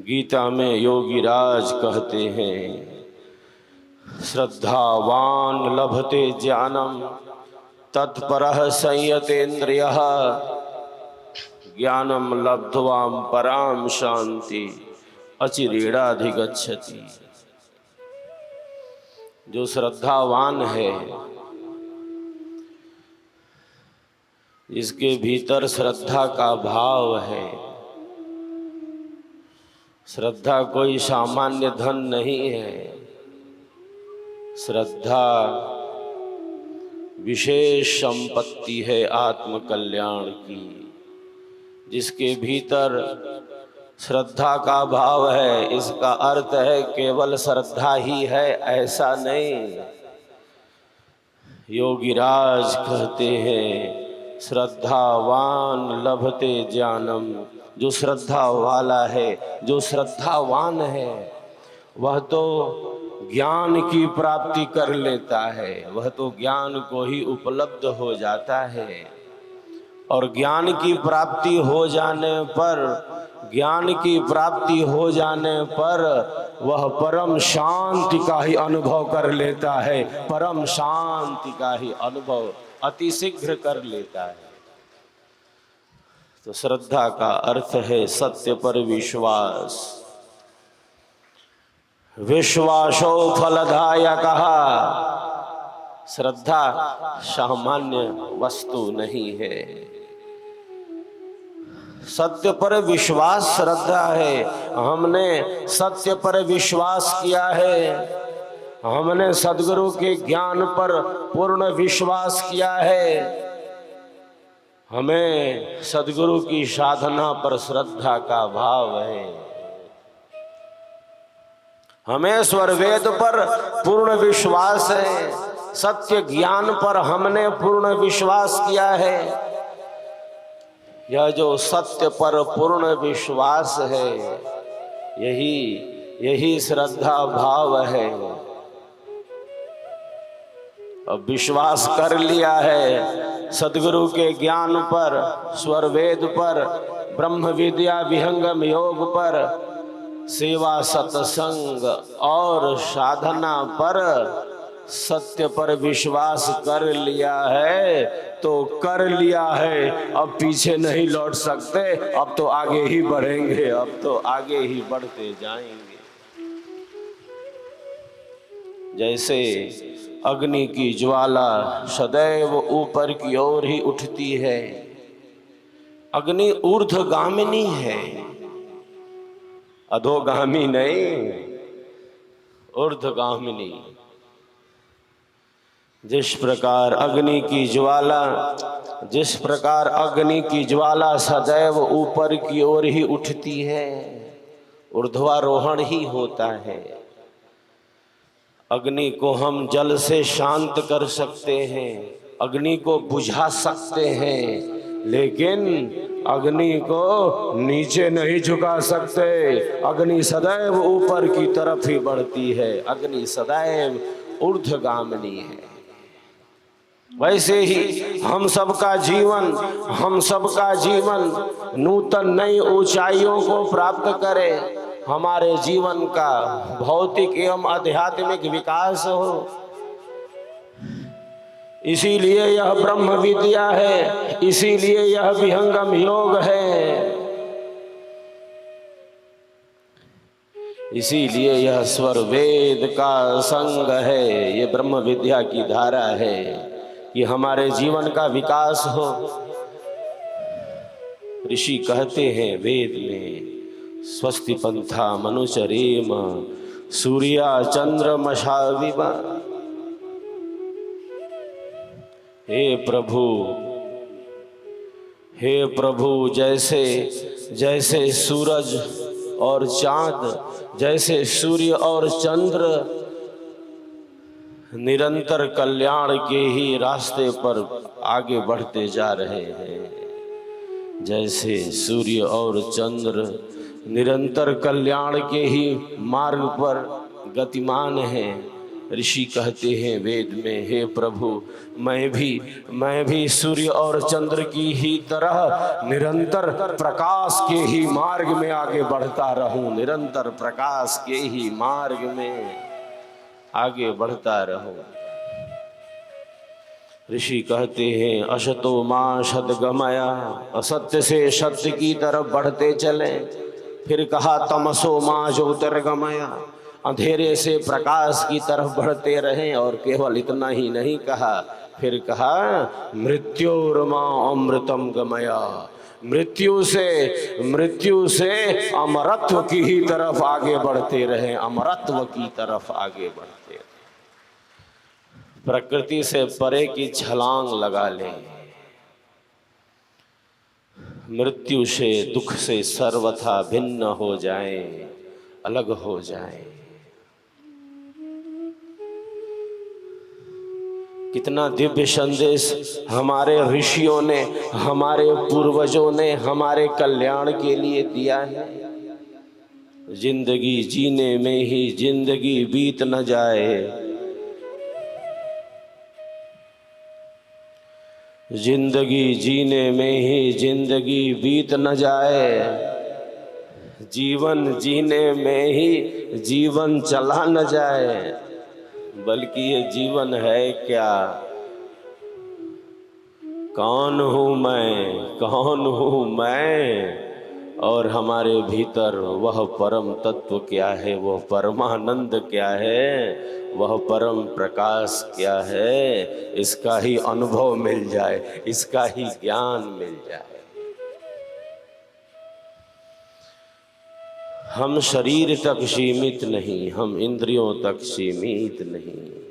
गीता में योगीराज कहते हैं, श्रद्धावान लभते ज्ञानम तत्परः संयतेन्द्रियः ज्ञानम लब्ध्वाम पराम शांति अचिरेणाधिगच्छति। जो श्रद्धावान है, जिसके भीतर श्रद्धा का भाव है। श्रद्धा कोई सामान्य धन नहीं है, श्रद्धा विशेष संपत्ति है आत्म कल्याण की। जिसके भीतर श्रद्धा का भाव है, इसका अर्थ है केवल श्रद्धा ही है ऐसा नहीं। योगीराज कहते हैं, श्रद्धावान लभते ज्ञानम। जो श्रद्धा वाला है, जो श्रद्धावान है, वह तो ज्ञान की प्राप्ति कर लेता है, वह तो ज्ञान को ही उपलब्ध हो जाता है। और ज्ञान की प्राप्ति हो जाने पर, ज्ञान की प्राप्ति हो जाने पर वह परम शांति का ही अनुभव कर लेता है, परम शांति का ही अनुभव अतिशीघ्र कर लेता है। तो श्रद्धा का अर्थ है सत्य पर विश्वास। विश्वासो फलदायकः। श्रद्धा सामान्य वस्तु नहीं है। सत्य पर विश्वास श्रद्धा है। हमने सत्य पर विश्वास किया है, हमने सद्गुरु के ज्ञान पर पूर्ण विश्वास किया है, हमें सद्गुरु की साधना पर श्रद्धा का भाव है, हमें स्वर वेद पर पूर्ण विश्वास है, सत्य ज्ञान पर हमने पूर्ण विश्वास किया है। यह जो सत्य पर पूर्ण विश्वास है, यही श्रद्धा भाव है। अब विश्वास कर लिया है सद्गुरु के ज्ञान पर, स्वर वेद पर, ब्रह्म विद्या विहंगम योग पर, सेवा सत्संग और साधना पर, सत्य पर विश्वास कर लिया है तो कर लिया है। अब पीछे नहीं लौट सकते, अब तो आगे ही बढ़ेंगे, अब तो आगे ही बढ़ते जाएंगे। जैसे अग्नि की ज्वाला सदैव ऊपर की ओर ही उठती है। अग्नि ऊर्ध्वगामिनी है, अधोगामी नहीं, ऊर्ध्वगामिनी। जिस प्रकार अग्नि की ज्वाला सदैव ऊपर की ओर ही उठती है, ऊर्ध्वारोहण ही होता है। अग्नि को हम जल से शांत कर सकते हैं, अग्नि को बुझा सकते हैं, लेकिन अग्नि को नीचे नहीं झुका सकते। अग्नि सदैव ऊपर की तरफ ही बढ़ती है, अग्नि सदैव ऊर्ध्वगामिनी है। वैसे ही हम सबका जीवन नूतन नई ऊंचाइयों को प्राप्त करे, हमारे जीवन का भौतिक एवं आध्यात्मिक विकास हो। इसीलिए यह ब्रह्म विद्या है, इसीलिए यह विहंगम योग है, इसीलिए यह स्वर वेद का संग है। ये ब्रह्म विद्या की धारा है कि हमारे जीवन का विकास हो। ऋषि कहते हैं वेद में, स्वस्ति पंथा मनुचरेम सूर्या चंद्रमशाविव। हे प्रभु, जैसे सूरज और चांद, जैसे सूर्य और चंद्र निरंतर कल्याण के ही रास्ते पर आगे बढ़ते जा रहे हैं, जैसे सूर्य और चंद्र निरंतर कल्याण के ही मार्ग पर गतिमान हैं, ऋषि कहते हैं वेद में, हे प्रभु मैं भी सूर्य और चंद्र की ही तरह निरंतर प्रकाश के ही मार्ग में आगे बढ़ता रहूं, निरंतर प्रकाश के ही मार्ग में आगे बढ़ता रहूं। ऋषि कहते हैं असतो मां सद्गमया, असत्य से सत्य की तरफ बढ़ते चले। फिर कहा तमसो मां ज्योतिर्गमया, अंधेरे से प्रकाश की तरफ बढ़ते रहें। और केवल इतना ही नहीं कहा, फिर कहा मृत्योर्मा अमृतम गमया, मृत्यु से अमरत्व की ही तरफ आगे बढ़ते रहें, अमरत्व की तरफ आगे बढ़ते रहें। प्रकृति से परे की छलांग लगा लें, मृत्यु से दुख से सर्वथा भिन्न हो जाएं, अलग हो जाएं। कितना दिव्य संदेश हमारे ऋषियों ने, हमारे पूर्वजों ने हमारे कल्याण के लिए दिया है। जिंदगी जीने में ही जिंदगी बीत न जाए, जिंदगी जीने में ही जिंदगी बीत न जाए, जीवन जीने में ही जीवन चला न जाए, बल्कि ये जीवन है क्या? कौन हूँ मैं और हमारे भीतर वह परम तत्व क्या है, वह परमानंद क्या है, वह परम प्रकाश क्या है, इसका ही अनुभव मिल जाए, इसका ही ज्ञान मिल जाए। हम शरीर तक सीमित नहीं, हम इंद्रियों तक सीमित नहीं।